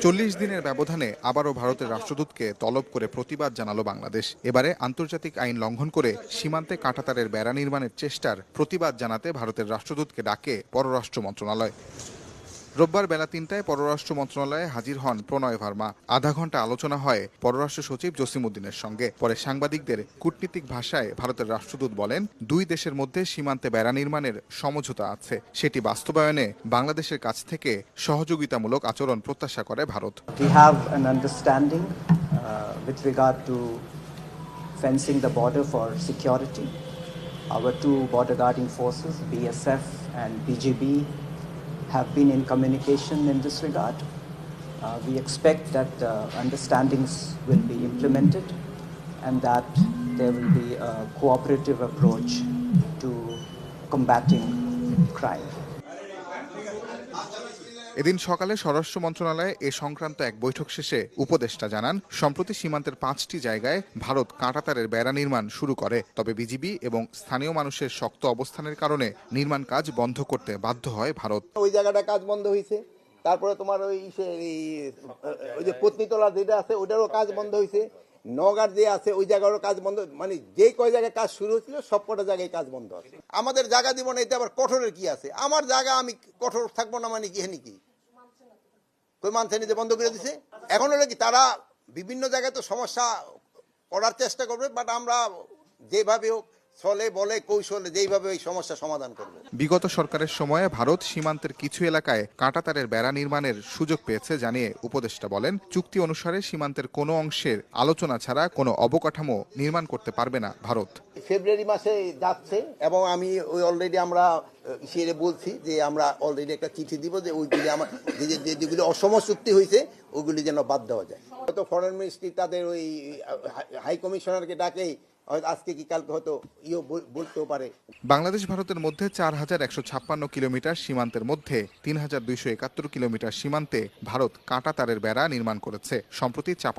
40 দিনের ব্যবধানে আবারও ভারতের রাষ্ট্রদূতকে তলব করে প্রতিবাদ জানালো বাংলাদেশ। এবারে আন্তর্জাতিক আইন লঙ্ঘন করে সীমান্তে কাঁটাতারের বেড়া নির্মাণের চেষ্টার প্রতিবাদ জানাতে ভারতের রাষ্ট্রদূতকে ডাকে পররাষ্ট্র মন্ত্রণালয়। রোববার বেলা ৩টায় পররাষ্ট্র মন্ত্রণালয়ে হাজির হন প্রণয় ভার্মা। আধা ঘন্টা আলোচনা হয় পররাষ্ট্র সচিব জসিমউদ্দিনের সঙ্গে। পরে সাংবাদিকদের কূটনীতিক ভাষায় ভারতের রাষ্ট্রদূত বলেন, দুই দেশের মধ্যে সীমান্তে বেড়া নির্মাণের সমঝোতা আছে, সেটি বাস্তবায়নে বাংলাদেশের কাছ থেকে সহযোগিতামূলক আচরণ প্রত্যাশা করে Bharat. We have an understanding with regard to fencing the border for security. Our two border guarding forces, BSF and BGB, have been in communication in this regard. We expect that understandings will be implemented and that there will be a cooperative approach to combating crime. এদিন সকালে স্বরাষ্ট্র মন্ত্রণালয়ে এ সংক্রান্ত এক বৈঠক শেষে উপদেষ্টা জানান, সম্প্রতি সীমান্তের 5টি জায়গায় ভারত কাঁটাতারের বেড়া নির্মাণ শুরু করে। তবে বিজিবি এবং স্থানীয় মানুষের শক্ত অবস্থানের কারণে নির্মাণ কাজ বন্ধ করতে বাধ্য হয় ভারত। ওই জায়গাটা কাজ বন্ধ হয়েছে, তারপরে তোমার ওই যে পত্নীতলা যেটা আছে ওটারও কাজ বন্ধ হয়েছে, নগার যে আছে ওই জায়গারও কাজ বন্ধ, মানে যে কয় জায়গায় কাজ শুরু হয়েছিল সবকটা জায়গায় কাজ বন্ধ আছে। আমাদের জায়গা দিব না, এতে আবার কঠোরের কি আছে? আমার জায়গা আমি কঠোর থাকবো না মানে কি কই মানছে নিতে বন্ধ করে দিছে? এখন হলো কি তারা বিভিন্ন জায়গায় তো সমস্যা করার চেষ্টা করবে, বাট আমরা যেভাবে হোক ছলে বলে কৌশলে যেইভাবে এই সমস্যা সমাধান করবে। বিগত সরকারের সময়ে ভারত সীমান্তের কিছু এলাকায় কাঁটাতারের বেড়া নির্মাণের সুযোগ পেয়েছে জানিয়ে উপদেষ্টা বলেন, চুক্তি অনুসারে সীমান্তের কোনো অংশের আলোচনা ছাড়া কোনো অবকাঠামো নির্মাণ করতে পারবে না ভারত। ফেব্রুয়ারি মাসে যাচ্ছে এবং আমি ওই অলরেডি আমরা সেরে বলছি যে আমরা অলরেডি একটা চিঠি দিব যে ওইগুলি আমার যেগুলি অসম চুক্তি হয়েছে ওইগুলি যেন বাদ দেওয়া যায়। হয়তো ফরেন মিনিস্ট্রি তাদের ওই হাই কমিশনারকে ডাকে আজকে কি কালকে হয়তো বলতেও পারে। বাংলাদেশ ভারতের মধ্যে 4156 কিলোমিটার সীমান্তের মধ্যে 3271 কিলোমিটার সীমান্তে ভারত কাঁটাতারের বেড়া নির্মাণ করেছে। সম্প্রতি চাপা